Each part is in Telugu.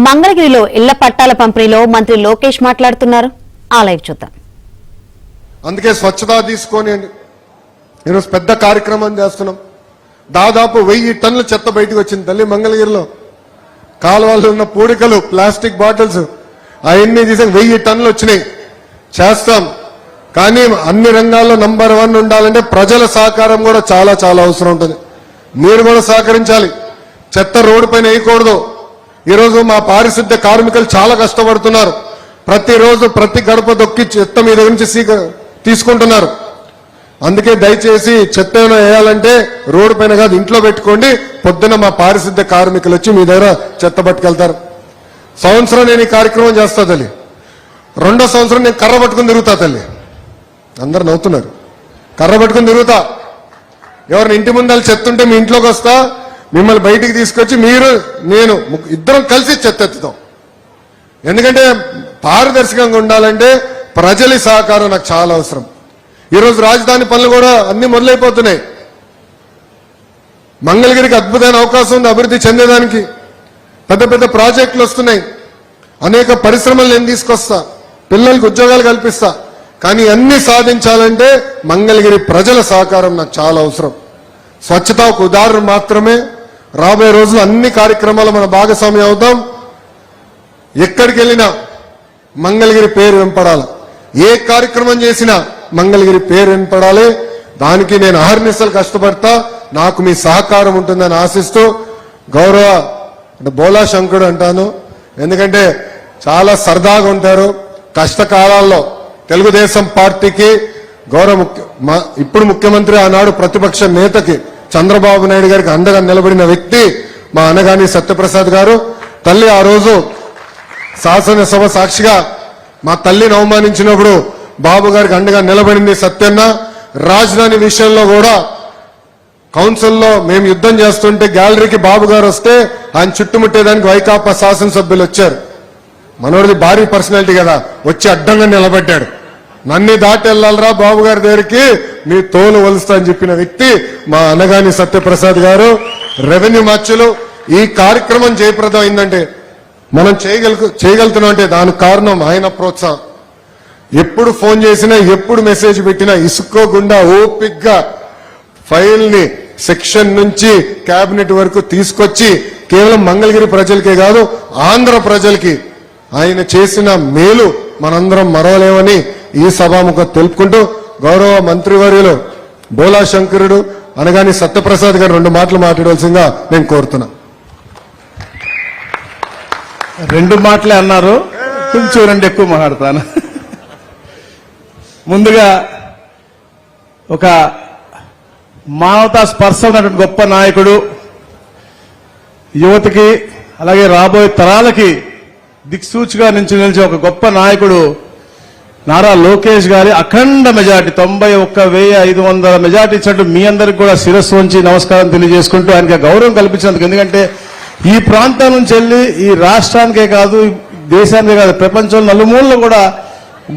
మంగళగిరిలో ఇళ్ల పట్టాల పంపిణీలో మంత్రి లోకేష్ మాట్లాడుతున్నారు. ఆ లైవ్ చూద్దాం. అందుకే స్వచ్ఛత తీసుకొని ఈరోజు పెద్ద కార్యక్రమం చేస్తున్నాం. దాదాపు 1000 టన్నుల చెత్త బయటకు వచ్చింది తల్లి. మంగళగిరిలో కాలువల్లో ఉన్న పూడికలు, ప్లాస్టిక్ బాటిల్స్ అవన్నీ తీసి 1000 టన్నులు వచ్చినాయి. చేస్తాం. కానీ అన్ని రంగాల్లో నంబర్ 1 ఉండాలంటే ప్రజల సహకారం కూడా చాలా చాలా అవసరం ఉంటుంది. మీరు కూడా సహకరించాలి. చెత్త రోడ్డు పైన వేయకూడదు. ఈరోజు మా పారిశుద్ధ్య కార్మికులు చాలా కష్టపడుతున్నారు. ప్రతిరోజు ప్రతి గడప దొక్కి చెత్త మీ దగ్గర నుంచి తీసుకుంటున్నారు. అందుకే దయచేసి చెత్త ఏమైనా వేయాలంటే రోడ్డు పైన కాదు, ఇంట్లో పెట్టుకోండి. పొద్దున మా పారిశుద్ధ్య కార్మికులు వచ్చి మీ దగ్గర చెత్త పట్టుకెళ్తారు. సంవత్సరం నేను ఈ కార్యక్రమం చేస్తా తల్లి. 2వ సంవత్సరం నేను కర్ర పట్టుకుని తిరుగుతా తల్లి. అందరు నవ్వుతున్నారు. కర్ర పట్టుకుని తిరుగుతా. ఎవరిని ఇంటి ముందర చెత్త ఉంటే మీ ఇంట్లోకి వస్తా, మిమ్మల్ని బయటికి తీసుకొచ్చి నేను ఇద్దరం కలిసి చెత్త ఎత్తుతాం. ఎందుకంటే పారదర్శకంగా ఉండాలంటే ప్రజల సహకారం నాకు చాలా అవసరం. ఈరోజు రాజధాని పనులు కూడా అన్ని మొదలైపోతున్నాయి. మంగళగిరికి అద్భుతమైన అవకాశం ఉంది అభివృద్ధి చెందేదానికి. పెద్ద పెద్ద ప్రాజెక్టులు వస్తున్నాయి. అనేక పరిశ్రమలు నేను తీసుకొస్తా, పిల్లలకు ఉద్యోగాలు కల్పిస్తా. కానీ అన్ని సాధించాలంటే మంగళగిరి ప్రజల సహకారం నాకు చాలా అవసరం. స్వచ్ఛత ఒక ఉదాహరణ మాత్రమే. రాబోయే రోజులు అన్ని కార్యక్రమాలు మన భాగస్వామ్యం అవుతాం. ఎక్కడికి వెళ్ళినా మంగళగిరి పేరు వెంపడాలి. ఏ కార్యక్రమం చేసినా మంగళగిరి పేరు వెంపడాలి. దానికి నేను అహర్నిశలు కష్టపడతా. నాకు మీ సహకారం ఉంటుందని ఆశిస్తూ గౌరవ బోలా శంకరుడు అంటాను. ఎందుకంటే చాలా సరదాగా ఉంటారు. కష్టకాలాల్లో తెలుగుదేశం పార్టీకి గౌరవ ఇప్పుడు ముఖ్యమంత్రి, ఆనాడు ప్రతిపక్ష నేతకి చంద్రబాబు నాయుడు గారికి అండగా నిలబడిన వ్యక్తి మా అనగాని సత్యప్రసాద్ గారు. తల్లి ఆ రోజు శాసనసభ సాక్షిగా మా తల్లిని అవమానించినప్పుడు బాబు గారికి అండగా నిలబడింది సత్యన్న. రాజధాని విషయంలో కూడా కౌన్సిల్లో మేము యుద్ధం చేస్తుంటే గ్యాలరీకి బాబు గారు వస్తే ఆయన చుట్టుముట్టేదానికి వైకాపా శాసనసభ్యులు వచ్చారు. మనోడిది భారీ పర్సనాలిటీ కదా, వచ్చి అడ్డంగా నిలబడ్డాడు. నన్ను దాటి వెళ్ళాలరా బాబు గారి దగ్గరికి, మీ తోలు వలుస్తా అని చెప్పిన వ్యక్తి మా అనగాని సత్యప్రసాద్ గారు. రెవెన్యూ మార్చులు ఈ కార్యక్రమం జయప్రదం అయిందంటే మనం చేయగలుగుతున్నాం అంటే దానికి కారణం ఆయన ప్రోత్సాహం. ఎప్పుడు ఫోన్ చేసినా, ఎప్పుడు మెసేజ్ పెట్టినా ఇసుకోకుండా ఓపిక్గా ఫైల్ ని సెక్షన్ నుంచి కేబినెట్ వరకు తీసుకొచ్చి కేవలం మంగళగిరి ప్రజలకే కాదు ఆంధ్ర ప్రజలకి ఆయన చేసిన మేలు మనందరం మరవలేమని ఈ సభాముఖ తెలుపుకుంటూ గౌరవ మంత్రివర్యులు బోలా శంకరుడు అనగాని సత్యప్రసాద్ గారు 2 మాటలు మాట్లాడవలసిందిగా నేను కోరుతున్నా. 2 మాటలే అన్నారు, కొంచెం 2 ఎక్కువ మాట్లాడతాను. ముందుగా ఒక మానవతా స్పర్శ ఉన్నటువంటి గొప్ప నాయకుడు, యువతకి అలాగే రాబోయే తరాలకి దిక్సూచిగా నిలిచే ఒక గొప్ప నాయకుడు నారా లోకేష్ గారి అఖండ మెజార్టీ 91,500 మెజార్టీ ఇచ్చినట్టు మీ అందరికి కూడా శిరస్సు వంచి నమస్కారం తెలియజేసుకుంటూ ఆయనకి గౌరవం కల్పించినందుకు. ఎందుకంటే ఈ ప్రాంతం నుంచి వెళ్ళి ఈ రాష్ట్రానికే కాదు, దేశానికే కాదు, ప్రపంచంలో నలుమూలలో కూడా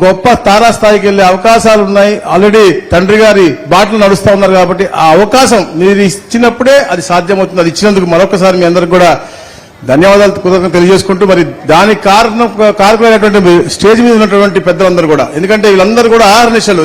గొప్ప తారాస్థాయికి వెళ్లే అవకాశాలు ఉన్నాయి. ఆల్రెడీ తండ్రి గారి బాటలు నడుస్తా ఉన్నారు. కాబట్టి ఆ అవకాశం మీరు ఇచ్చినప్పుడే అది సాధ్యమవుతుంది. అది ఇచ్చినందుకు మరొకసారి మీ అందరికి కూడా ధన్యవాదాలు కృతజ్ఞతలు తెలియజేసుకుంటూ, మరి దానికి కారకులైనటువంటి స్టేజ్ మీద ఉన్నటువంటి పెద్దలందరూ కూడా, ఎందుకంటే వీళ్ళందరూ కూడా 6 నిమిషాలు